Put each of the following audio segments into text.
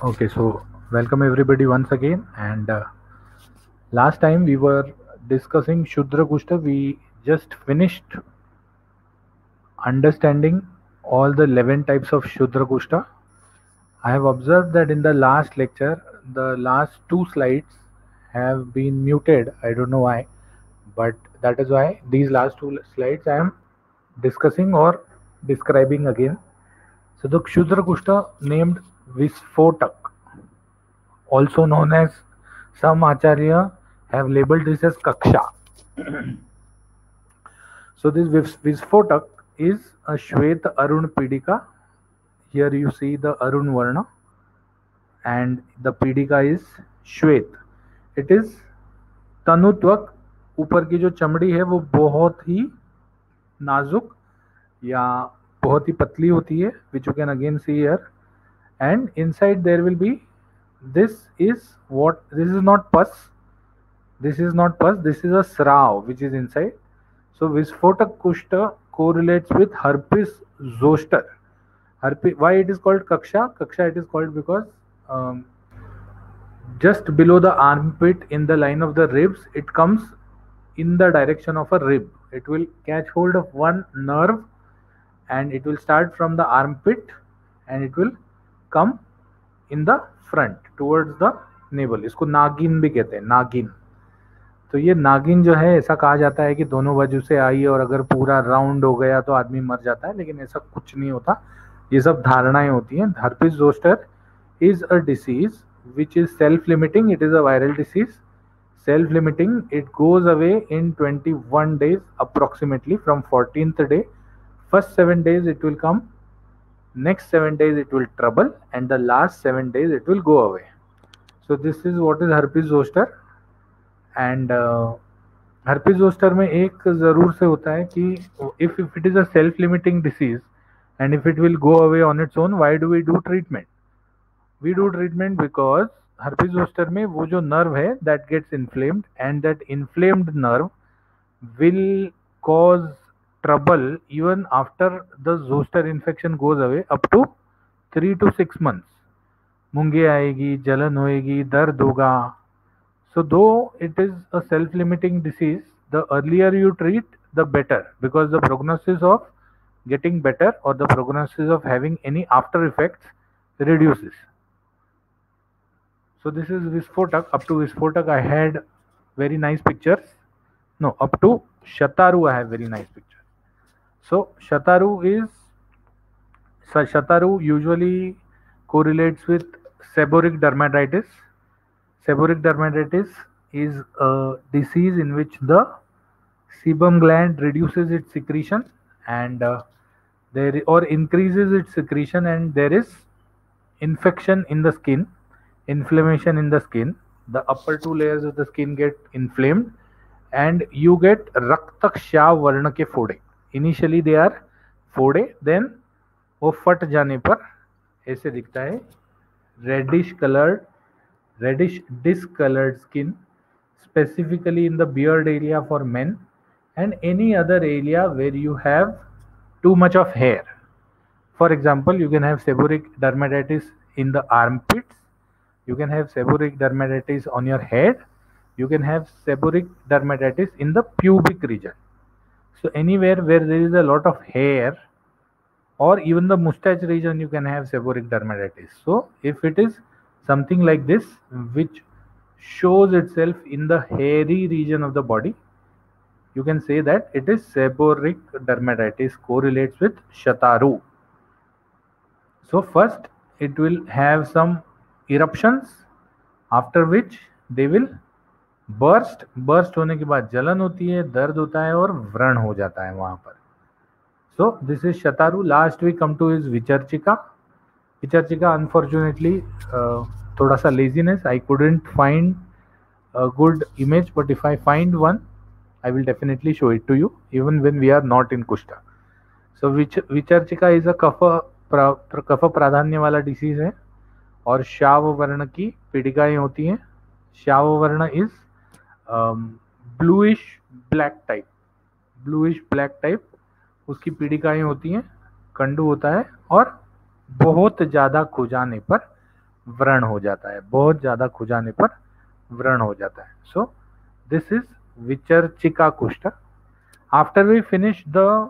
Okay, so welcome everybody once again. And last time we were discussing Shudra Kushta. We just finished understanding all the 11 types of Shudra Kushta. I have observed that in the last lecture, the last two slides have been muted. I don't know why, but that is why these last two slides I am discussing or describing again. So the Shudra Kushta named Visfotak, also known as some Acharya have labeled this as Kaksha. So this Visfotak is a Shwet Arun Pidika. Here you see the Arun Varna and the Pidika is Shwet. It is तनुत्वक, ऊपर की जो चमड़ी है वो बहुत ही नाजुक या बहुत ही पतली होती है, which you can again see here. And inside there will be, this is what, this is not pus, this is not pus, this is a srav which is inside. So Visfotak Kushta correlates with herpes zoster. Herpes, why it is called Kaksha? Kaksha it is called because just below the armpit in the line of the ribs, it comes in the direction of a rib. It will catch hold of one nerve and it will start from the armpit and it will come in the front towards the navel. इसको नागिन भी कहते हैं, नागिन. तो ये नागिन जो है, ऐसा कहा जाता है कि दोनों बाजू से आई और अगर पूरा राउंड हो गया तो आदमी मर जाता है, लेकिन ऐसा कुछ नहीं होता. ये सब धारणाएं होती हैं. Herpes zoster is a disease which is self-limiting. It is a viral disease, self-limiting. It goes away in 21 days approximately from 14th day. First 7 days it will come, next 7 days it will trouble, and the last 7 days it will go away. So this is what is herpes zoster. And herpes zoster में एक ज़रूर से होता है कि if it is a self-limiting disease and if it will go away on its own, why do we do treatment? We do treatment because herpes zoster में वो जो nerve है that gets inflamed, and that inflamed nerve will cause trouble even after the zoster infection goes away up to 3 to 6 months. मूंगे आएगी, जलन होएगी, दर्द होगा. So though it is a self-limiting disease, the earlier you treat, the better, because the prognosis of getting better or the prognosis of having any after effects reduces. So this is Visfotak. Up to Visfotak I had very nice pictures. No, up to Shataru I have very nice pictures. So Shataru usually correlates with seborrheic dermatitis. Seborrheic dermatitis is a disease in which the sebum gland reduces its secretion and or increases its secretion, and there is infection in the skin, inflammation in the skin. The upper two layers of the skin get inflamed and you get रक्तक्षाव वर्ण के फोड़े. Initially they are फोड़े, then वो फट जाने पर ऐसे दिखता है, reddish discolored skin, specifically in the beard area for men and any other area where you have too much of hair. For example, you can have seborrheic dermatitis in the armpits, you can have seborrheic dermatitis on your head, you can have seborrheic dermatitis in the pubic region. So anywhere where there is a lot of hair or even the mustache region, you can have seborrheic dermatitis. So if it is something like this which shows itself in the hairy region of the body, you can say that it is seborrheic dermatitis, correlates with Shataru. So first it will have some eruptions, after which they will burst. Burst होने के बाद जलन होती है, दर्द होता है और व्रण हो जाता है वहां पर. So this is Shataru. Last we come to is Vicharchika. Vicharchika, unfortunately, thoda sa laziness, I couldn't find a good image, but if I find one, I will definitely show it to you, even when we are not in Kushta. So Vicharchika is a कफ प्राधान्य वाला disease है और श्याव वर्ण की पीड़िकाएं होती हैं. श्याव वर्ण is bluish black type, उसकी पीड़िकाएं होती हैं, कंडू होता है और बहुत ज़्यादा खो जाने पर व्रण हो जाता है, बहुत ज्यादा खुजाने पर व्रण हो जाता है. सो दिस इज विचर्चिका कुष्ठ. आफ्टर वी फिनिश द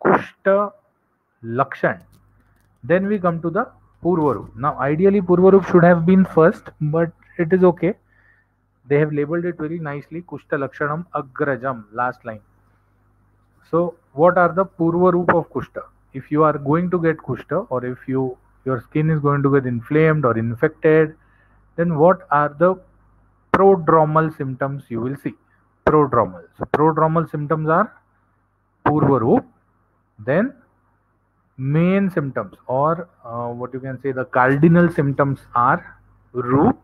कुष्ठ लक्षण, then we come to the purvarup. Now ideally purvarup should have been first, but it is okay. They have labeled it very nicely, kushta lakshanam agrajam, last line. So what are the purvarup of kushta? If you are going to get kushta, or if your skin is going to get inflamed or infected, then what are the prodromal symptoms you will see? Prodromal. So prodromal symptoms are purvarup. Then main symptoms, or what you can say, the cardinal symptoms are roop.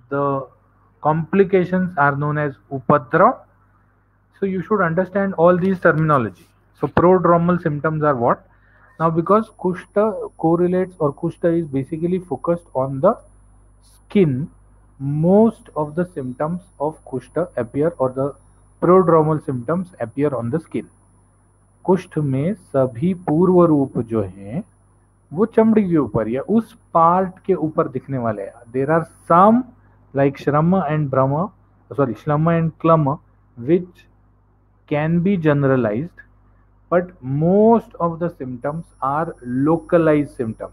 The complications are known as upadra. So you should understand all these terminology. So prodromal symptoms are what? Now because kushta correlates, or kushta is basically focused on the skin, most of the symptoms of kushta appear, or the prodromal symptoms appear on the skin. कुष्ठ में सभी पूर्व रूप जो हैं वो चमड़ी के ऊपर या उस पार्ट के ऊपर दिखने वाले हैं. देर आर सम लाइक श्रम एंड ब्रह्म, सॉरी श्लम एंड क्लम, which can be generalised, but most of the symptoms are localise symptom.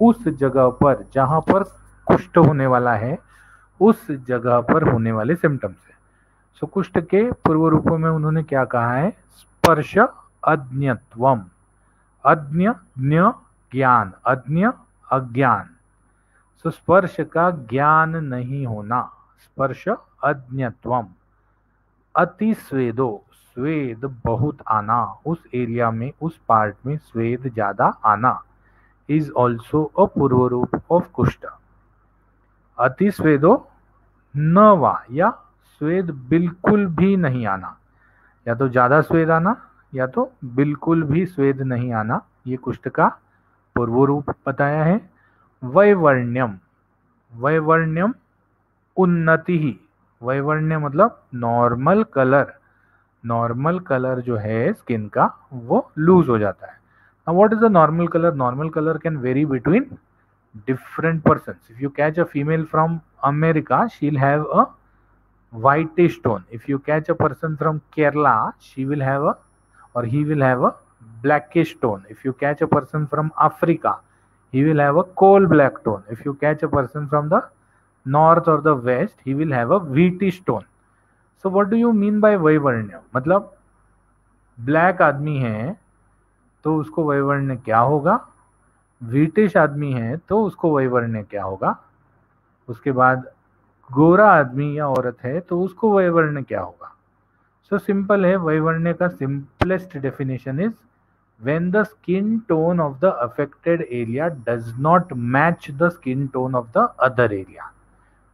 उस जगह पर जहां पर कुष्ठ होने वाला है उस जगह पर होने वाले सिम्टम्स है. सो कुष्ठ के पूर्व रूपों में उन्होंने क्या कहा है? स्पर्श अज्ञत्वम. अज्ञ ज्ञ ज्ञान, अज्ञ अज्ञान. सो स्पर्श का ज्ञान नहीं होना, स्पर्श अज्ञत्वम. अति स्वेदो, स्वेद बहुत आना, उस एरिया में उस पार्ट में स्वेद ज्यादा आना, इज ऑल्सो अ पूर्व रूप ऑफ कुष्ठ. अति स्वेदो न वा, या स्वेद बिल्कुल भी नहीं आना, या तो ज्यादा स्वेद आना या तो बिल्कुल भी स्वेद नहीं आना, ये कुष्ठ का पूर्व रूप बताया है. वैवर्ण्यम, वैवर्ण्यम उन्नति ही. वैवर्ण्य मतलब नॉर्मल कलर, नॉर्मल कलर जो है स्किन का वो लूज हो जाता है. Now what is the normal colour? Normal colour can very between different persons. If you catch a female from America, she'll have a whitish tone. If you catch a person from Kerala, she will have a, or he will have a blackish tone. If you catch a person from Africa, he will have a coal black tone. If you catch a person from the north or the west, he will have a wheatish tone. So what do you mean by वैवर्ण्य? मतलब black आदमी है तो उसको वैवर्ण्य क्या होगा, wheatish आदमी है तो उसको वैवर्ण्य क्या होगा, उसके बाद गोरा आदमी या औरत है तो उसको वैवर्ण्य क्या होगा. सो सिंपल है, वैवर्ण्य का simplest definition is when the skin tone of the affected area does not match the skin tone of the other area.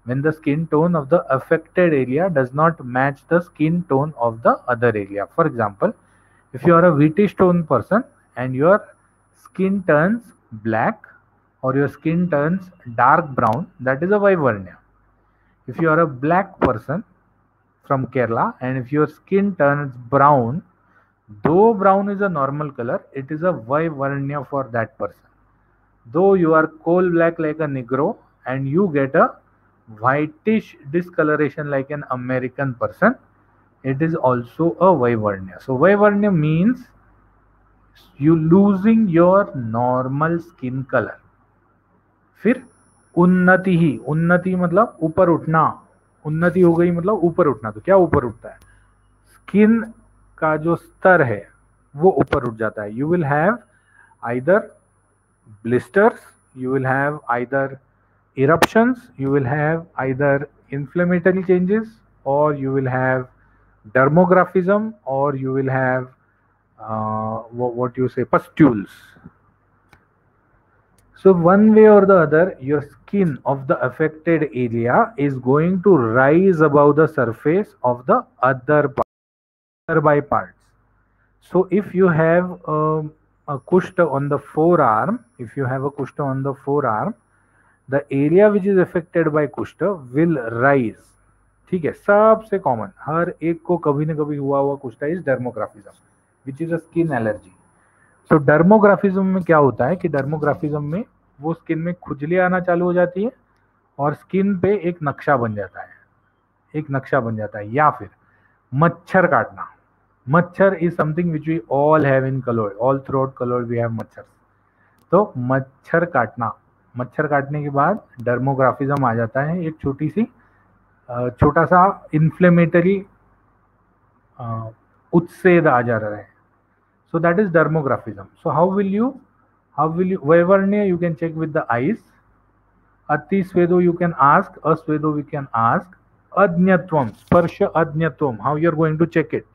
When the skin tone of the affected area does not match the skin tone of the other area. For example, if you are a wheatish tone person and your skin turns black or your skin turns dark brown, that is a Vaivarnya. If you are a black person from Kerala and if your skin turns brown, though brown is a normal color, it is a Vaivarnya for that person. Though you are coal black like a Negro and you get a whitish discoloration like an American person, it is also a Vaivarnya. So Vaivarnya means you losing your normal skin color. फिर उन्नति ही, उन्नति मतलब ऊपर उठना, उन्नति हो गई मतलब ऊपर उठना. तो क्या ऊपर उठता है? स्किन का जो स्तर है वो ऊपर उठ जाता है. You will have either blisters, you will have either eruptions, you will have either inflammatory changes, or you will have dermographism, or you will have what you say, pustules. So one way or the other, your skin of the affected area is going to rise above the surface of the other nearby parts. So if you have a kushta on the forearm, if you have a kushta on the forearm, the area which is affected by kushta will rise. ठीक है, सबसे common हर एक को कभी न कभी हुआ हुआ कुष्ठा is dermographism, which is a skin allergy. So dermographism में क्या होता है कि डर्मोग्राफिज्म में वो स्किन में खुजली आना चालू हो जाती है और स्किन पे एक नक्शा बन जाता है, एक नक्शा बन जाता है। या फिर मच्छर काटना, मच्छर is something which we all have in cloud, all throughout cloud we have मच्छर। तो मच्छर काटना, मच्छर काटने के बाद डर्मोग्राफिज्म आ जाता है, एक छोटा सा इन्फ्लेमेटरी उत्सेद आ जा रहा है। So that is dermographism. So how will you Vaivarnya you can check with the eyes, Ati Svedo you can ask, Asvedo we can ask, Adnyatvam, Sparsha Adnyatvam, how you are going to check it?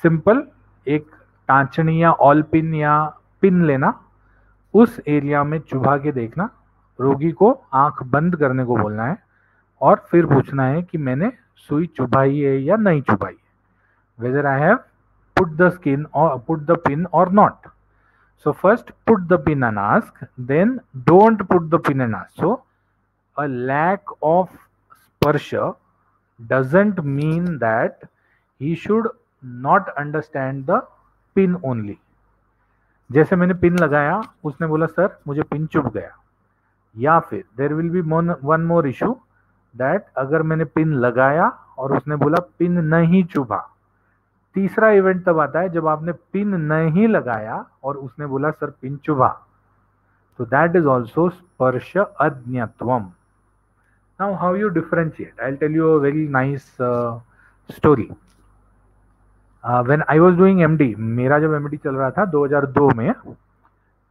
Simple, एक टांचनी या all pin या pin लेना, उस area में चुभा के देखना, रोगी को आंख बंद करने को बोलना है और फिर पूछना है कि मैंने सुई चुभाई है या नहीं चुभाई है, whether I have put the pin or not. So first put the pin and ask, then don't put the pin and ask. So a lack of sparsha doesn't mean that he should not understand the pin only. जैसे मैंने pin लगाया, उसने बोला sir मुझे pin चुभ गया, या फिर there will be one more issue that अगर मैंने पिन लगाया और उसने बोला पिन नहीं चुभा। तीसरा इवेंट तब आता है जब आपने पिन नहीं लगाया और उसने बोला सर पिन चुभा, तो दैट इज ऑल्सो स्पर्श अज्ञत्वम। Now how you differentiate, I will tell you a very nice story. When I was doing MD, मेरा जब एमडी चल रहा था 2002 में,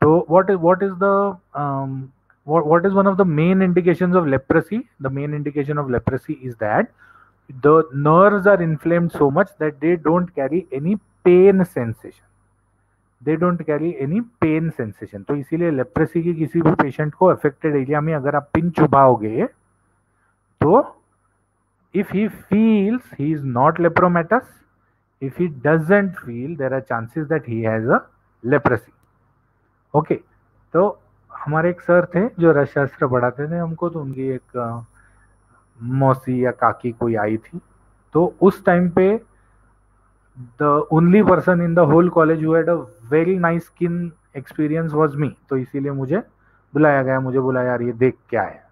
तो what is one of the main indications of leprosy? The main indication of leprosy is that the nerves are inflamed so much that they don't carry any pain sensation. They don't carry any pain sensation. तो इसीलिए leprosy की किसी भी patient को affected area में अगर आप pin चुभाओगे, तो if he feels he is not lepromatous, if he doesn't feel, there are chances that he has a leprosy. Okay, तो हमारे एक सर थे जो रसशास्त्र पढ़ाते थे हमको, तो उनकी एक मौसी या काकी कोई आई थी, तो उस टाइम पे the only person in the whole college who had a very nice skin experience was me. तो इसीलिए मुझे बुलाया गया, मुझे बोला यार ये देख क्या है।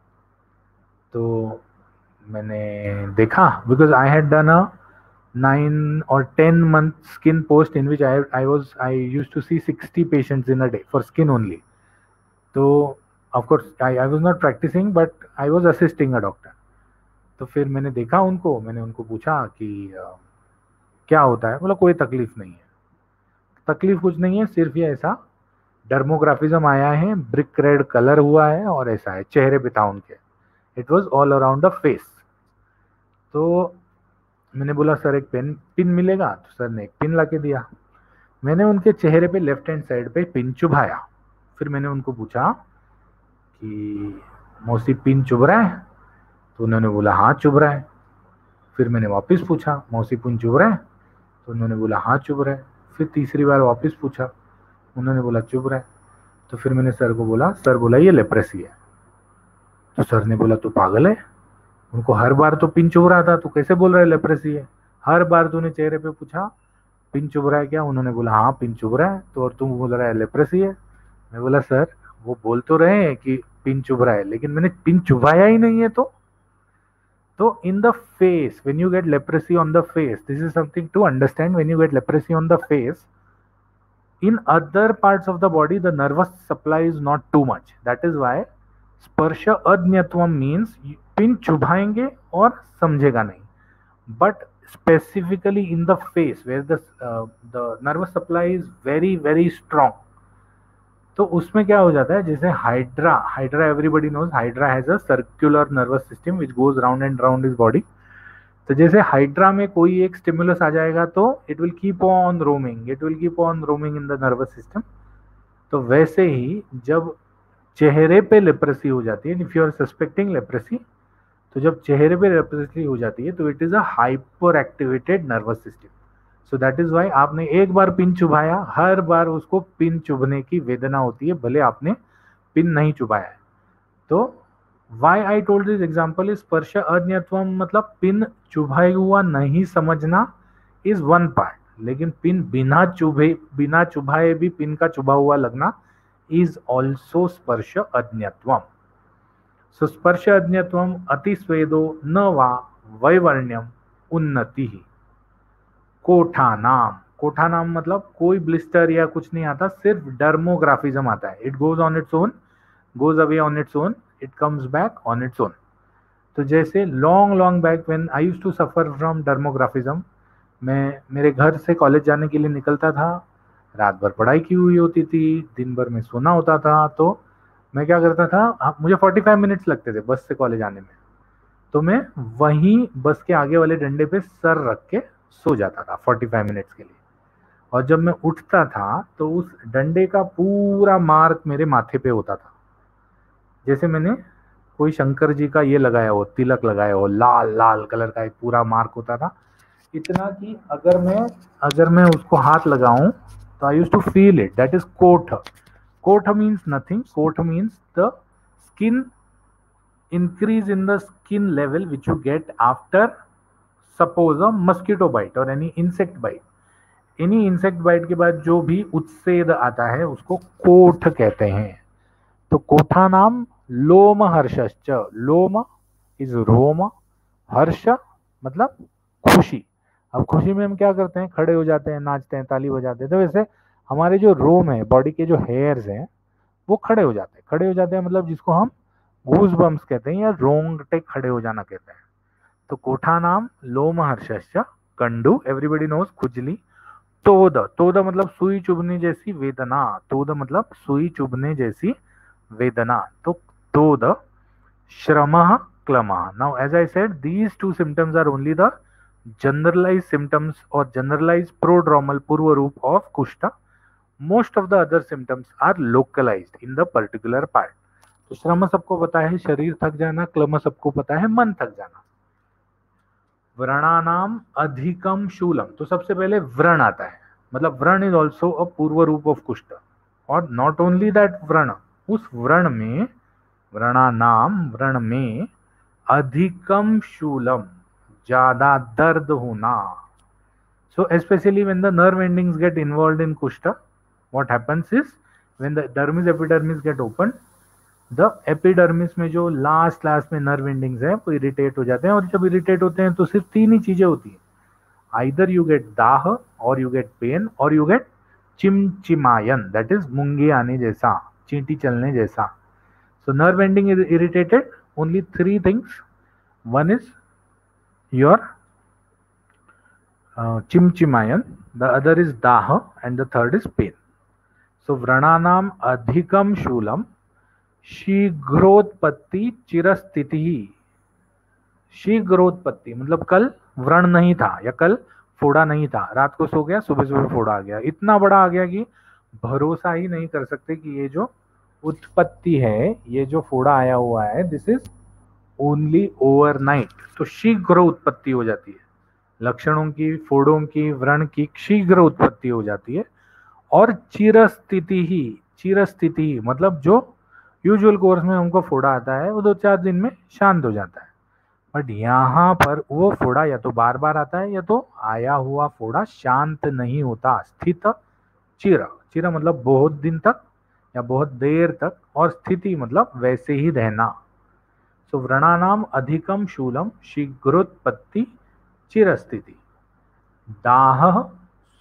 तो मैंने देखा, because I had done a 9 or 10 month skin post in which I used to see 60 patients in a day for skin only. तो of course I was not practicing but I was assisting a doctor. तो फिर मैंने देखा उनको, मैंने उनको पूछा कि क्या होता है? बोला कोई तकलीफ नहीं है, तकलीफ कुछ नहीं है, सिर्फ ये ऐसा डर्मोग्राफिज्म आया है, ब्रिक रेड कलर हुआ है और ऐसा है, चेहरे पे था उनके, it was all around the face. तो मैंने बोला सर एक पिन मिलेगा? तो सर ने एक पिन ला के दिया, मैंने उनके चेहरे पे लेफ्ट हैंड साइड पे पिन चुभाया। फिर मैंने उनको पूछा कि मौसी पिन चुभ रहा है? तो उन्होंने बोला हाँ चुभ रहा है। फिर मैंने वापस पूछा मौसी पिन चुभ रहा है? तो उन्होंने बोला हाँ चुभ रहा है। फिर तीसरी बार वापस पूछा, उन्होंने बोला चुभ रहा है। तो फिर मैंने सर को बोला, सर बोला ये लेप्रेसी है। तो सर ने बोला तू पागल है, उनको हर बार तो पिन चुभ रहा था, तू कैसे बोल रहा है लेप्रेसी है? हर बार तूने चेहरे पे पूछा पिन चुभ रहा है क्या? उन्होंने बोला हाँ पिन चुभ रहा है, तो और तुम बोल रहा है लेप्रेसी है। मैं बोला सर वो बोल तो रहे हैं कि पिन चुभ रहा है, लेकिन मैंने पिन चुभाया ही नहीं है। तो in the face, when you get leprosy on the face, this is something to understand. When you get leprosy on the face, in other parts of the body, the nervous supply is not too much. That is why sparsha adnyatvam means pin चुभाएंगे और समझेगा नहीं, but specifically in the face where the nervous supply is very very strong, तो उसमें क्या हो जाता है, जैसे hydra everybody knows, hydra has a circular nervous system which goes round and round is body. तो जैसे हाइड्रा में कोई एक स्टिमुलस आ जाएगा तो it will keep on roaming, in the nervous system. तो वैसे ही जब चेहरे पे लेप्रेसी हो जाती है, if you are suspecting leprosy, तो जब चेहरे पे लेप्रेसी हो जाती है तो it is a hyper activated nervous system. So that is why आपने एक बार पिन चुभाया, हर बार उसको पिन चुभने की वेदना होती है, भले आपने पिन नहीं चुभाया है। तो why I told this example is स्पर्श अज्ञत्वम, मतलब पिन चुभाई हुआ नहीं समझना इज वन पार्ट, लेकिन पिन बिना चुभाए भी पिन का चुभा हुआ लगना is also स्पर्श अज्ञत्वम. So स्पर्श अज्ञत्वम अतिस्वेदो न वा वैवर्ण्यम उन्नति. कोठा नाम, कोठा नाम मतलब कोई ब्लिस्टर या कुछ नहीं आता, सिर्फ डर्मोग्राफिज्म आता है. It goes on its own, goes away on its own, it comes back on its own. तो जैसे long back when I used to suffer from dermographism, मैं मेरे घर से कॉलेज जाने के लिए निकलता था, रात भर पढ़ाई की हुई होती थी, दिन भर में सोना होता था, तो मैं क्या करता था, मुझे 45 मिनट्स लगते थे बस से कॉलेज आने में, तो मैं वहीं बस के आगे वाले डंडे पे सर रख के सो जाता था 45 मिनट्स के लिए. और जब मैं उठता था तो उस डंडे का पूरा मार्क मेरे माथे पे होता था, जैसे मैंने कोई शंकर जी का ये लगाया हो, तिलक लगाया हो, लाल लाल कलर का एक पूरा मार्क होता था. इतना कि अगर मैं उसको हाथ लगाऊं तो I use to feel it. That is कोठ. कोठ मीन्स नथिंग. कोठ means the skin increase in the skin level which you get after suppose a mosquito bite or any insect bite. any insect bite के बाद जो भी उत्सेद आता है उसको कोठ कहते हैं. तो कोठा नाम लोम हर्षश्च. लोम इज रोम, हर्ष मतलब खुशी. अब खुशी में हम क्या करते हैं, खड़े हो जाते हैं, नाचते हैं, ताली बजाते हैं. तो वैसे हमारे जो रोम है, बॉडी के जो हेयर्स हैं, वो खड़े हो जाते हैं. खड़े हो जाते हैं मतलब जिसको हम गूज बम्स कहते हैं या रोंगटे खड़े हो जाना कहते हैं. तो कोठा नाम लोम हर्षश्च. कंडू एवरीबडी नोज, खुजली. तोद, तोद मतलब सुई चुभने जैसी वेदना. तोद मतलब सुई चुभने जैसी वेदना. तो तोद. श्रमः क्लमः. Now as I said, these two symptoms are only the generalise symptoms और जनरलाइज प्रोड्रोमल पूर्व रूप ऑफ कुष्ठ. Most of the other symptoms are localised in the particular part. तो श्रम सबको पता है शरीर थक जाना, क्लम सबको पता है मन थक जाना. व्रणानाम अधिकम शूलम. तो सबसे पहले व्रण आता है, मतलब व्रण इज ऑल्सो अ पूर्व रूप ऑफ कुष्ठ. और नॉट ओनली दैट व्रण, उस व्रण में, व्रणानाम व्रण में अधिकम शूलम ज्यादा दर्द होना. So specially when the nerve endings get involved in कुष्ठ, what happens is when the dermis epidermis get open, the epidermis में जो लास्ट में नर्व एंडिंग्स है वो इरिटेट हो जाते हैं. और जब इरिटेट होते हैं तो सिर्फ तीन ही चीजें होती है, आइदर यू गेट दाह, और यू गेट पेन, और यू गेट चिमचिमायन, दैट इज मूंगे आने जैसा, चींटी चलने जैसा. So nerve ending is irritated, only three things. One is your चिमचिमायन, द अदर इज दाह, and the third is pain. So व्रणानाम अधिकम शूलम शीघ्रोत्पत्ति चिरस्थिति. शीघ्रोत्पत्ति मतलब कल व्रण नहीं था या कल फोड़ा नहीं था, रात को सो गया, सुबह सुबह फोड़ा आ गया. इतना बड़ा आ गया कि भरोसा ही नहीं कर सकते कि ये जो उत्पत्ति है, ये जो फोड़ा आया हुआ है, दिस इज ओनली ओवरनाइट. तो शीघ्र उत्पत्ति हो जाती है, लक्षणों की, फोड़ों की, व्रण की शीघ्र उत्पत्ति हो जाती है. और चिरस्थिति ही, चिरस्थिति ही मतलब जो यूजुअल कोर्स में हमको फोड़ा आता है वो 2-4 दिन में शांत हो जाता है. बट यहाँ पर वो फोड़ा या तो बार बार आता है या तो आया हुआ फोड़ा शांत नहीं होता. स्थित चिर, चिर मतलब बहुत दिन तक या बहुत देर तक, और स्थिति मतलब वैसे ही रहना. सो व्रणानाम अधिकम शूलम शीघ्रोत्पत्ति चिरस्थिति. दाह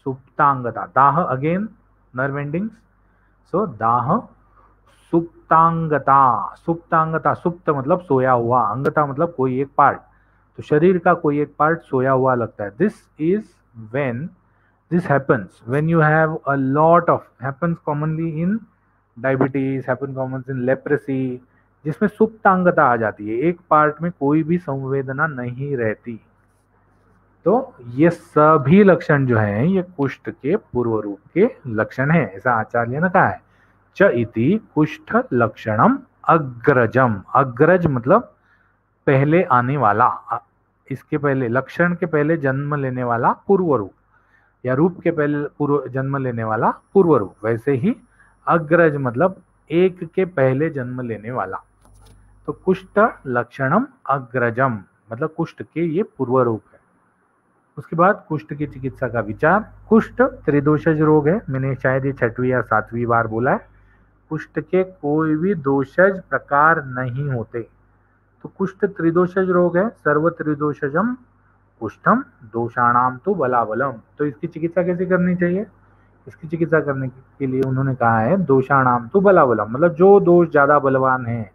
सुप्तांगता. दाह अगेन नर्व एंडिंग्स. सो दाह सुप्तांगता. सुप्तांगता, सुप्त मतलब सोया हुआ, अंगता मतलब कोई एक पार्ट. तो शरीर का कोई एक पार्ट सोया हुआ लगता है. This is when this happens when you have a lot of, happens commonly in diabetes, happens commonly in leprosy, जिसमें सुप्तांगता आ जाती है, एक पार्ट में कोई भी संवेदना नहीं रहती. तो ये सभी लक्षण जो हैं ये कुष्ठ के पूर्व रूप के लक्षण हैं, ऐसा आचार्य ने कहा है. च इति कुष्ठ लक्षणम अग्रजम. अग्रज मतलब पहले आने वाला, इसके पहले, लक्षण के पहले जन्म लेने वाला पूर्व रूप, या रूप के पहले पूर्व जन्म लेने वाला पूर्व रूप. वैसे ही अग्रज मतलब एक के पहले जन्म लेने वाला. तो कुष्ठ लक्षणम अग्रजम मतलब कुष्ठ के ये पूर्व रूप है. उसके बाद कुष्ठ की चिकित्सा का विचार. कुष्ठ त्रिदोषज रोग है, मैंने शायद ये 6वीं या 7वीं बार बोला है. कुष्ठ के कोई भी दोषज प्रकार नहीं होते। तो कुष्ठ त्रिदोषज रोग है, सर्व त्रिदोषजम कुष्ठम दोषाणाम तो बलाबलम। तो इसकी चिकित्सा कैसे करनी चाहिए? इसकी चिकित्सा करने के लिए उन्होंने कहा है दोषाणाम तो बलाबलम, मतलब जो दोष ज्यादा बलवान है,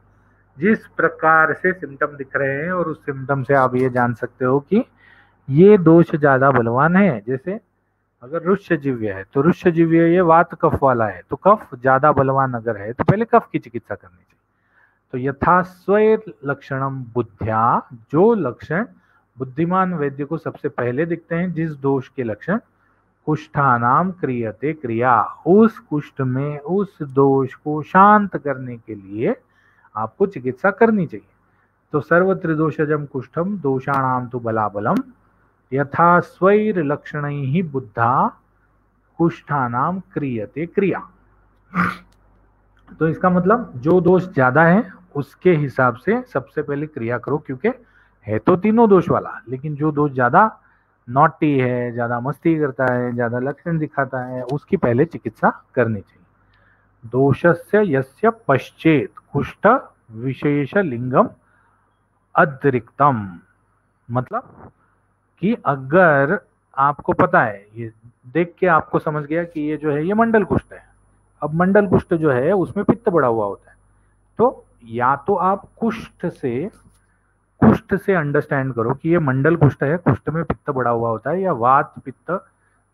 जिस प्रकार से सिम्टम दिख रहे हैं और उस सिम्टम से आप ये जान सकते हो कि ये दोष ज्यादा बलवान है। जैसे अगर रुष्यजीव्य है तो रुष्यजीव्य ये वात कफ वाला है, तो कफ ज्यादा बलवान अगर है तो पहले कफ की चिकित्सा करनी चाहिए। तो यथा स्वैर लक्षणम बुद्ध्या, जो लक्षण बुद्धिमान वैद्य को सबसे पहले दिखते हैं, जिस दोष के लक्षण कुष्ठानाम क्रियते क्रिया, उस कुष्ठ में उस दोष को शांत करने के लिए आपको चिकित्सा करनी चाहिए। तो सर्व त्रिदोषजम कुष्ठम दोषाणाम तो बलाबलम यथा स्वैर लक्षणैः बुद्धा कुष्ठानाम क्रियते क्रिया। तो इसका मतलब जो दोष ज्यादा है उसके हिसाब से सबसे पहले क्रिया करो, क्योंकि है तो तीनों दोष वाला, लेकिन जो दोष ज्यादा नॉटी है, ज्यादा मस्ती करता है, ज्यादा लक्षण दिखाता है, उसकी पहले चिकित्सा करनी चाहिए। दोषस्य यस्य पश्चेत कुष्ठ विशेष लिंगम अतिरिक्तम, मतलब कि अगर आपको पता है, ये देख के आपको समझ गया कि ये जो है ये मंडल कुष्ठ है। अब मंडल कुष्ठ जो है उसमें पित्त बढ़ा हुआ होता है, तो या तो आप कुष्ठ से अंडरस्टैंड करो कि ये मंडल कुष्ठ है, कुष्ठ में पित्त बढ़ा हुआ होता है, या वात पित्त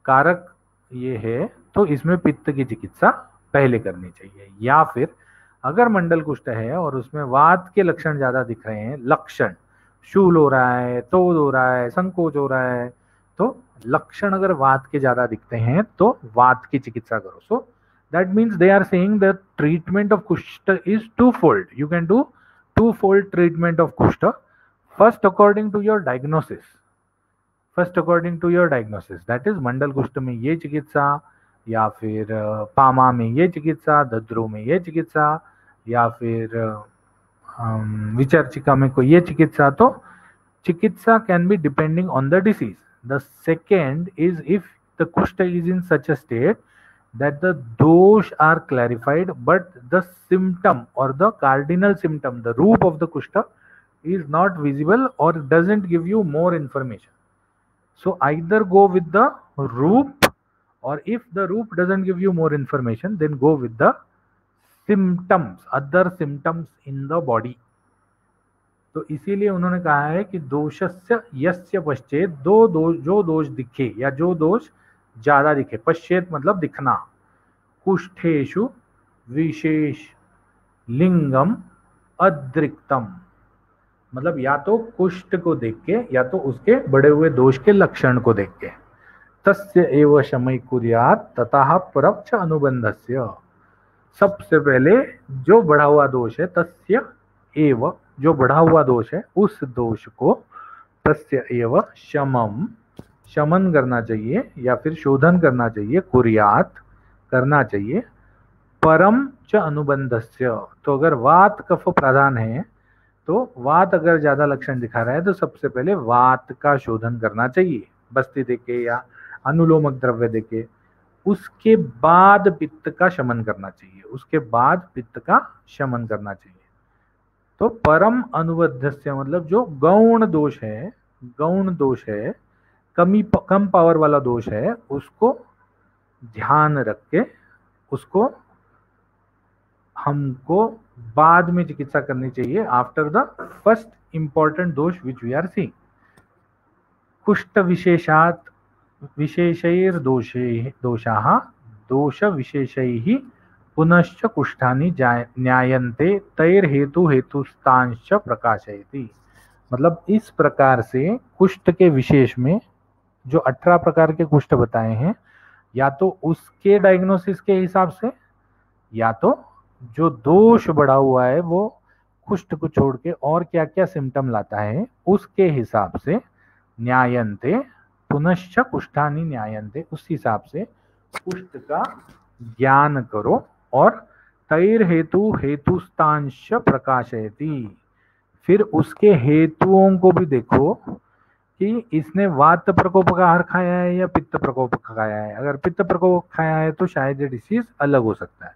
कारक ये है, तो इसमें पित्त की चिकित्सा पहले करनी चाहिए। या फिर अगर मंडल कुष्ठ है और उसमें वात के लक्षण ज्यादा दिख रहे हैं, लक्षण शूल हो रहा है, तोड़ हो रहा है, संकोच हो रहा है, तो लक्षण अगर वात के ज्यादा दिखते हैं तो वात की चिकित्सा करो। सो that means they are saying that treatment of kushta is twofold. You can do twofold treatment of kushta. First according to your diagnosis, that is मंडल कुष्ठ में ये चिकित्सा, या फिर पामा में ये चिकित्सा, दद्रो में ये चिकित्सा, या फिर विचर्चिका में कोई ये चिकित्सा। तो चिकित्सा can be depending on the disease. The second is if the कुष्ठ is in such a state that the dosh are clarified, but the symptom or the cardinal symptom, the root of the kushta is not visible or doesn't give you more information. So either go with the root, or if the root doesn't give you more information, then go with the symptoms, other symptoms in the body. तो इसीलिए उन्होंने कहा है कि दोषस्य यस्य पश्चेत, जो दोष दिखे या जो दोष ज्यादा दिखे, पश्चेत मतलब दिखना, कुष्ठेषु विशेष लिंगम अद्रिक्तम, मतलब या तो कुष्ठ को देख के या तो उसके बड़े हुए दोष के लक्षण को देख के। तस्य एव शमय कुर्यात् ततः परच्च अनुबंधस्य, सबसे पहले जो बढ़ा हुआ दोष है, तस्य एव जो बढ़ा हुआ दोष है, उस दोष को तस्य एव शमन करना चाहिए या फिर शोधन करना चाहिए, कुर्यात करना चाहिए, परम च अनुबंधस्य। तो अगर वात कफ प्रधान है, तो वात अगर ज्यादा लक्षण दिखा रहा है तो सबसे पहले वात का शोधन करना चाहिए, बस्ती देके या अनुलोमक द्रव्य देके। उसके बाद पित्त का शमन करना चाहिए, तो परम अनुबंधस्य मतलब जो गौण दोष है, कम पावर वाला दोष है, उसको ध्यान रख के उसको हमको बाद में चिकित्सा करनी चाहिए, आफ्टर द फर्स्ट इंपॉर्टेंट दोष विच वी आर सीइंग। कुष्ठ विशेषैर दोषाः दोष विशेषैः पुनश्च कुष्ठानि ज्ञायन्ते हेतुस्तांश्च प्रकाशयति। मतलब इस प्रकार से कुष्ठ के विशेष में जो 18 प्रकार के कुष्ठ बताए हैं, या तो उसके डायग्नोसिस के हिसाब से, या तो जो दोष बढ़ा हुआ है वो कुष्ठ को छोड़ के और क्या क्या सिम्टम लाता है उसके हिसाब से, न्यायन्ते पुनश्च कुष्ठानि न्यायन्ते, उस हिसाब से कुष्ठ का ज्ञान करो, और तैर हेतुस्तांश प्रकाशयति, फिर उसके हेतुओं को भी देखो कि इसने वात प्रकोप का आहार खाया है या पित्त प्रकोप का खाया है। अगर पित्त प्रकोप खाया है तो शायद ये डिसीज अलग हो सकता है,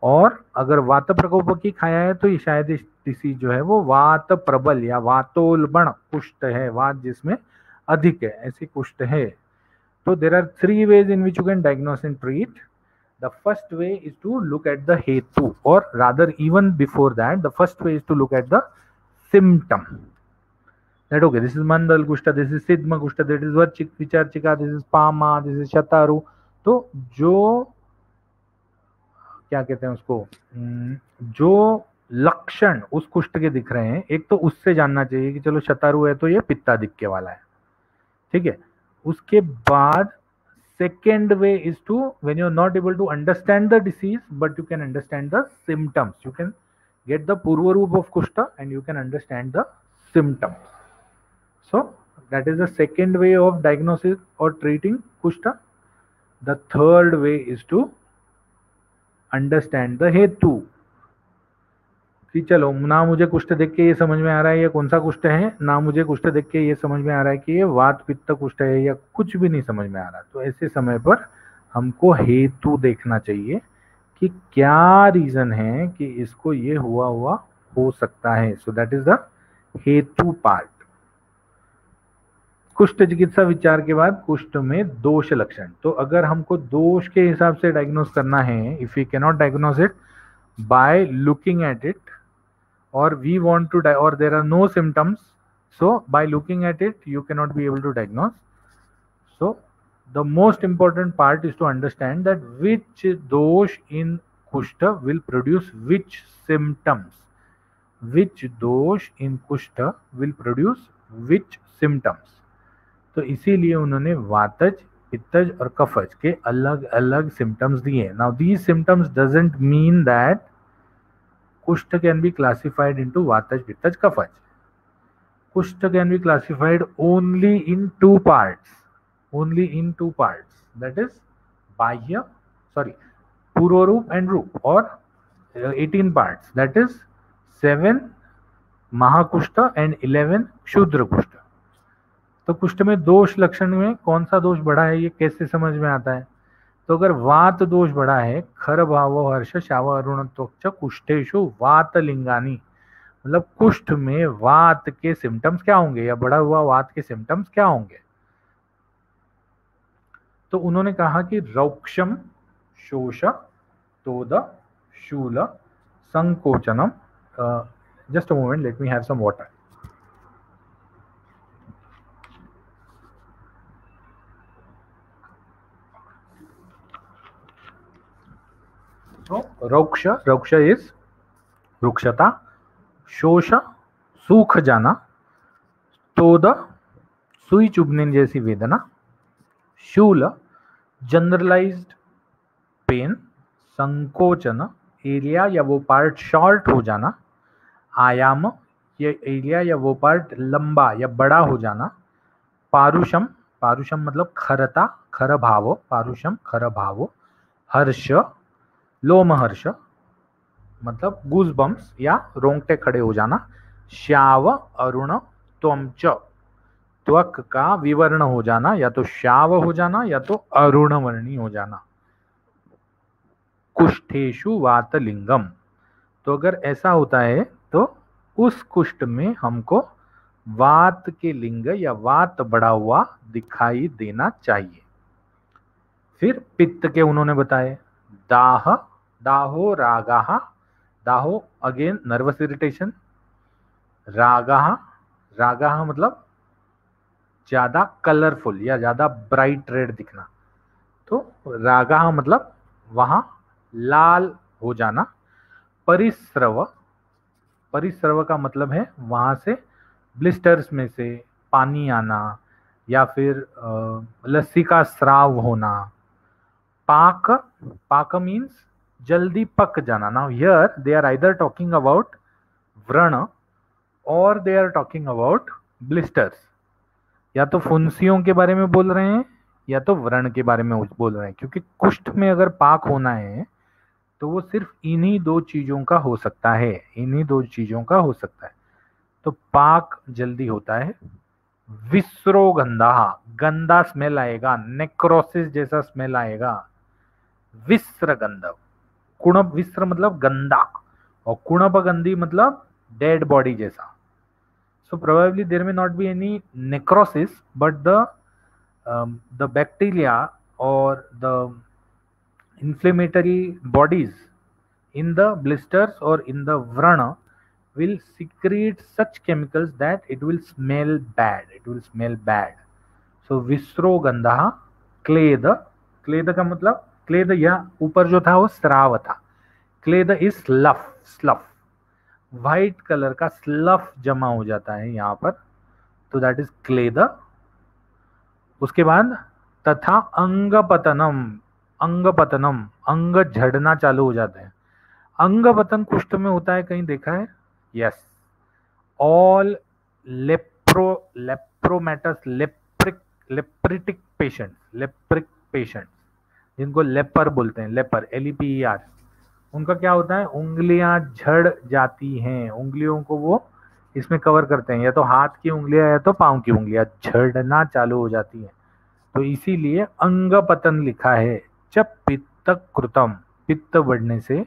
और अगर वात प्रकोप की खाया है तो ये शायद इस डिसीज जो है वो वात प्रबल या वातोल्बण कुष्ठ है, वात जिसमें अधिक है, ऐसी कुष्ठ है। तो there are 3 ways in which you can diagnose and treat. The first way is to look at the hetu, or rather even before that, the first way is to look at the symptom. That okay, this is mandal kushta, this is sidma kushta, that is vicharchika, this is pama, this is shataru. तो जो क्या कहते हैं उसको, जो लक्षण उस कुष्ठ के दिख रहे हैं, एक तो उससे जानना चाहिए कि चलो शतारू है तो ये पित्ताधिक्य वाला है, ठीक है। उसके बाद second way is to, when you're not able to understand the disease but you can understand the symptoms, you can get the purva roop of kushta and you can understand the symptoms. So that is the second way of diagnosis or treating kushta. The third way is to understand the hetu, कि चलो ना मुझे कुष्ठ देख के ये समझ में आ रहा है ये कौन सा कुष्ठ है, ना मुझे कुष्ठ देख के ये समझ में आ रहा है कि ये वात पित्त कुष्ठ है, या कुछ भी नहीं समझ में आ रहा। तो ऐसे समय पर हमको हेतु देखना चाहिए कि क्या रीजन है कि इसको ये हुआ हो सकता है। सो दैट इज द हेतु पार्ट। कुष्ठ चिकित्सा विचार के बाद कुष्ठ में दोष लक्षण। तो अगर हमको दोष के हिसाब से डायग्नोस करना है, if we cannot diagnose it by looking at it, or we want to or there are no symptoms, so by looking at it you cannot be able to diagnose. So the most important part is to understand that which dosh in kushta will produce which symptoms, which dosh in kushta will produce which symptoms. तो इसीलिए उन्होंने वातज, पित्तज और कफज के अलग अलग symptoms दिए। Now these symptoms doesn't mean that Kushta can be classified into Vataj, Pittaj, Kafaj. Kushta can be classified only in 2 parts. Only in 2 parts. That is Bahya, Purva Roop and Roop, or 18 parts. That is 7 Mahakushta and 11 Shudra Kushta. तो कुष्ठ में दोष लक्षण में कौन सा दोष बढ़ा है ये कैसे समझ में आता है? तो अगर वात दोष बढ़ा है, खर भावो हर्ष शाव अरुणत्वच कुष्ठेशु वात लिंगानी, मतलब कुष्ठ में वात के सिम्टम्स क्या होंगे या बढ़ा हुआ वात के सिम्टम्स क्या होंगे? तो उन्होंने कहा कि रौक्षम, शोष, तोद, शूल, संकोचनम। Just a moment, let me have some water. रौक्ष, रौक्ष इज रुक्षता, शोष सूख जाना, तोद सुई चुभने जैसी वेदना, शूल जनरलाइज्ड पेन, संकोचन एरिया या वो पार्ट शॉर्ट हो जाना, आयाम ये एरिया या वो पार्ट लंबा या बड़ा हो जाना, पारुषम, पारुषम मतलब खरता, खर भाव, पारुषम खर भाव, हर्ष लोमहर्ष मतलब गूजबम्स या रोंगटे खड़े हो जाना, श्याव अरुण त्वंच त्वक का विवर्ण हो जाना, या तो श्याव हो जाना या तो अरुण वर्णी हो जाना, कुष्ठेशु वातलिंगम। तो अगर ऐसा होता है तो उस कुष्ठ में हमको वात के लिंग या वात बढ़ा हुआ दिखाई देना चाहिए। फिर पित्त के उन्होंने बताए, दाह, दाहो रागाह, दाहो अगेन नर्वस इरिटेशन, रागाह, रागाह मतलब ज्यादा कलरफुल या ज्यादा ब्राइट रेड दिखना, तो रागाह मतलब वहां लाल हो जाना, परिस्रव, परिस्रव का मतलब है वहां से ब्लिस्टर्स में से पानी आना या फिर लस्सी का स्राव होना, पाक, पाक मीन्स जल्दी पक जाना। Now here they are either talking about व्रण और they are talking about blisters, या तो फुंसियों के बारे में बोल रहे हैं या तो व्रण के बारे में बोल रहे हैं, क्योंकि कुष्ठ में अगर पाक होना है तो वो सिर्फ इन्हीं 2 चीजों का हो सकता है, इन्हीं 2 चीजों का हो सकता है। तो पाक जल्दी होता है, विस्रो गंधा, गंदा स्मेल आएगा, नेक्रोसिस जैसा स्मेल आएगा, विस्र गंधव, कुणप विस्र मतलब गंदा, और कुणप गंदी मतलब डेड बॉडी जैसा. So probably there may not be any necrosis, but the bacteria or the inflammatory bodies in the blisters or in the vrana will secrete such chemicals that it will smell bad. It will smell bad. So विस्रो गंधा क्लेद, क्लेद का मतलब क्लेद यह ऊपर जो था वो स्राव था. क्लेद is स्लफ, स्लफ white colour का स्लफ जमा हो जाता है यहाँ पर, तो दैट इज क्लेद. उसके बाद तथा अंगपतनम, अंगपतनम अंग झड़ना चालू हो जाते हैं. अंगपतन कुष्ठ में होता है, कहीं देखा है? Yes. All lepromatous leprotic patients, lepric patients जिनको लेपर बोलते हैं, लेपर LEPER, उनका क्या होता है? उंगलियां झड़ जाती हैं. उंगलियों को वो इसमें कवर करते हैं, या तो हाथ की उंगलियां या तो पांव की उंगलियां झड़ना चालू हो जाती हैं. तो इसीलिए अंगपतन लिखा है. जब पित्त कृतम, पित्त बढ़ने से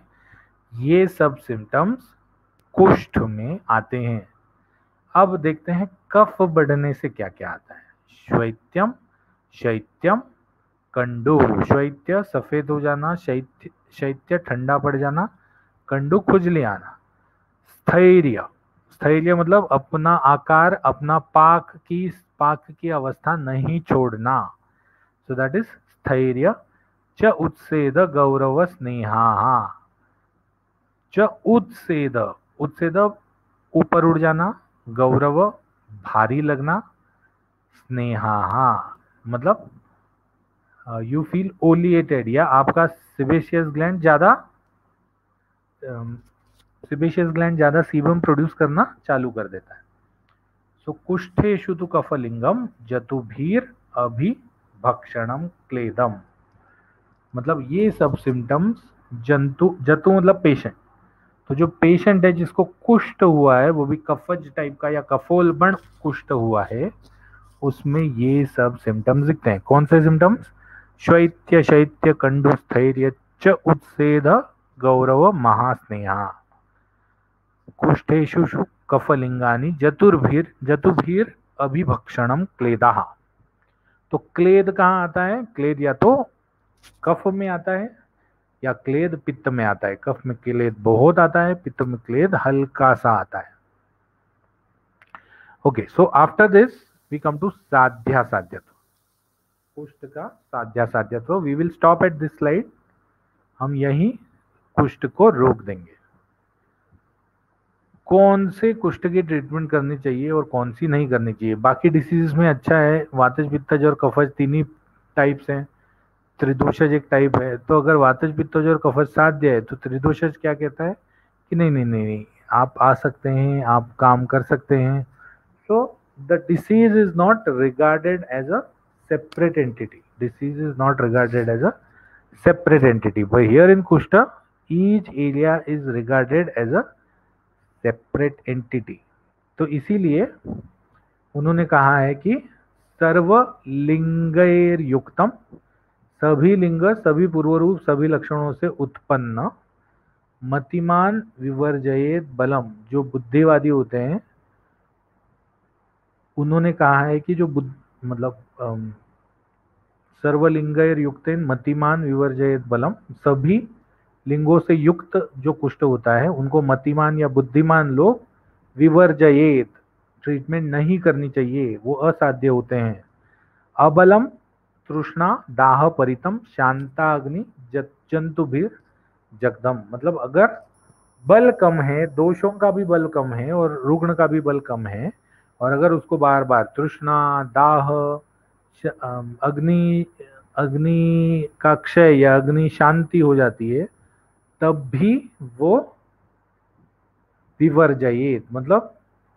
ये सब सिम्टम्स कुष्ठ में आते हैं. अब देखते हैं कफ बढ़ने से क्या क्या आता है. श्वैत्यम, शैत्यम, कंडु, श्वैत्य सफेद हो जाना, शैत्य ठंडा पड़ जाना, कंडु खुजली आना. स्थैर्य, स्थैर्य मतलब अपना आकार, अपना पाक की अवस्था नहीं छोड़ना. सो दैट इज स्थैर्य. च उत्सेद गौरव स्नेहा, च उत्सेद, उत्सेद ऊपर उड़ जाना, गौरव भारी लगना, स्नेहा मतलब यू फील ओलिएटेड, या आपका सिबेशियस ग्लैंड ज्यादा सीबम प्रोड्यूस करना चालू कर देता है. सो कुष्ठेषु तु कफलिंगम जतुभीर अभिभक्षणम क्लेदम, मतलब ये सब सिम्टम्स जंतु, जतु मतलब पेशेंट, तो जो पेशेंट है जिसको कुष्ठ हुआ है, वो भी कफज टाइप का या कफोलबण कुष्ठ हुआ है, उसमें ये सब सिम्टम्स दिखते हैं. कौन से सिम्टम्स? श्वैत्य, शैत्य, कंडु, स्थैर्य, च उत्सेद गौरव महास्नेहा. कुष्ठेषु कफलिंगानि जतुभीर अभिभक्षणम क्लेदाः. तो क्लेद कहाँ आता है? क्लेद या तो कफ में आता है या क्लेद पित्त में आता है. कफ में क्लेद बहुत आता है, पित्त में क्लेद हल्का सा आता है. Okay, so after this we come to साध्यासाध्यत्व. कुष्ठ का साध्यासाध्यत्व. We will stop at this slide. हम यही कुष्ठ को रोक देंगे. कौन से कुष्ठ की ट्रीटमेंट करनी चाहिए और कौन सी नहीं करनी चाहिए. बाकी डिसीजेस में अच्छा है, वातज पित्तज और कफज तीन ही टाइप्स हैं. त्रिदोषज एक टाइप है. तो अगर वातज पित्तज और कफज साध्य है तो त्रिदोषज क्या कहता है कि नहीं नहीं नहीं नहीं, आप आ सकते हैं, आप काम कर सकते हैं. So the disease is not regarded as a separate entity. Disease is not regarded as a separate entity. But here in Kushta, each area is regarded as a separate entity. तो इसीलिए उन्होंने कहा है कि सर्वलिंगैर युक्तम, सभी लिंग, सभी पूर्व रूप, सभी लक्षणों से उत्पन्न, मतिमान विवर्जयेत बलम, जो बुद्धिवादी होते हैं, उन्होंने कहा है कि जो मतलब सर्वलिंगैर युक्तेन मतिमान विवर्जयेत बलम, सभी लिंगों से युक्त जो कुष्ठ होता है उनको मतिमान या बुद्धिमान लोग विवर्जयेत, ट्रीटमेंट नहीं करनी चाहिए, वो असाध्य होते हैं. अबलम तृष्णा दाह परितम शांताग्नि जंतुभीर जगदम, मतलब अगर बल कम है, दोषों का भी बल कम है और रुग्ण का भी बल कम है, और अगर उसको बार बार तृष्णा, दाह, अग्नि का क्षय या अग्नि शांति हो जाती है, तब भी वो विवर्जयेत, मतलब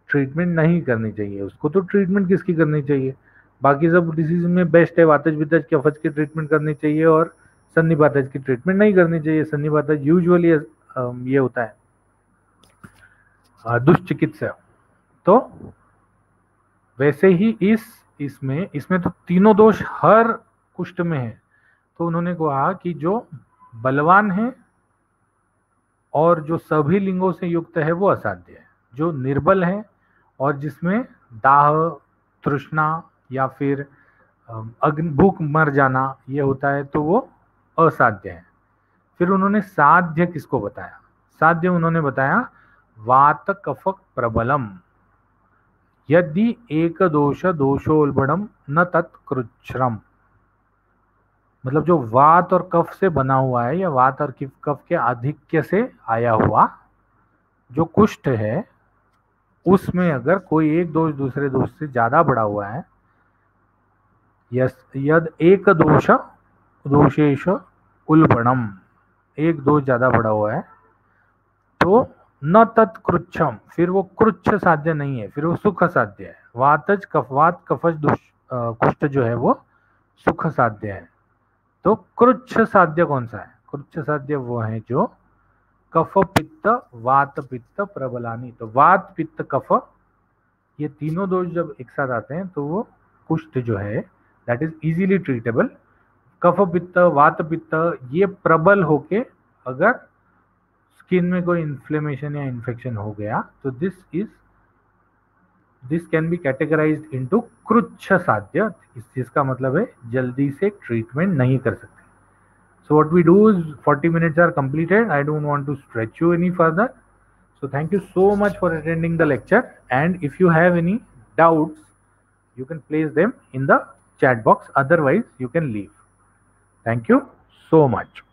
ट्रीटमेंट नहीं करनी चाहिए उसको. तो ट्रीटमेंट किसकी करनी चाहिए? बाकी सब डिसीज में बेस्ट है, वातज पित्तज कफज की ट्रीटमेंट करनी चाहिए और सन्निपातज की ट्रीटमेंट नहीं करनी चाहिए. सन्निपातज यूजुअली ये होता है दुष्चिकित्सा. तो वैसे ही इसमें तो तीनों दोष हर कुष्ठ में है. तो उन्होंने कहा कि जो बलवान है और जो सभी लिंगों से युक्त है वो असाध्य है। जो निर्बल है और जिसमें दाह, तृष्णा या फिर अग्नि भूख मर जाना ये होता है तो वो असाध्य है। फिर उन्होंने साध्य किसको बताया? साध्य उन्होंने बताया वात कफ प्रबलम यदि एक दोष दोषोल्बणम न तत्कृच्छ्रम। मतलब जो वात और कफ से बना हुआ है या वात और कफ के आधिक्य से आया हुआ जो कुष्ठ है, उसमें अगर कोई एक दोष दूसरे दोष से ज्यादा बढ़ा हुआ है, यद एक दोष दोषेश उल्बणम, एक दोष ज्यादा बढ़ा हुआ है तो न तत्कृच्छम, फिर वो कृच्छ साध्य नहीं है, फिर वो सुख साध्य है। वातज कफवात कफज कुष्ठ जो है वो सुख साध्य है। तो कृच्छ साध्य कौन सा है? कृच्छ साध्य वो है जो कफ पित्त वात पित्त प्रबलानी। तो वात पित्त कफ ये तीनों दोष जब एक साथ आते हैं तो वो कुष्ठ जो है दैट इज इजीली ट्रीटेबल। कफ पित्त वात पित्त ये प्रबल होके अगर स्किन में कोई इन्फ्लेमेशन या इन्फेक्शन हो गया तो this can be categorised into कृच्छ साध्य, जिसका मतलब है जल्दी से ट्रीटमेंट नहीं कर सकते। So what we do is 40 minutes are completed. I don't want to stretch you any further. So thank you so much for attending the lecture. And if you have any doubts, you can place them in the chat box. Otherwise, you can leave. Thank you so much.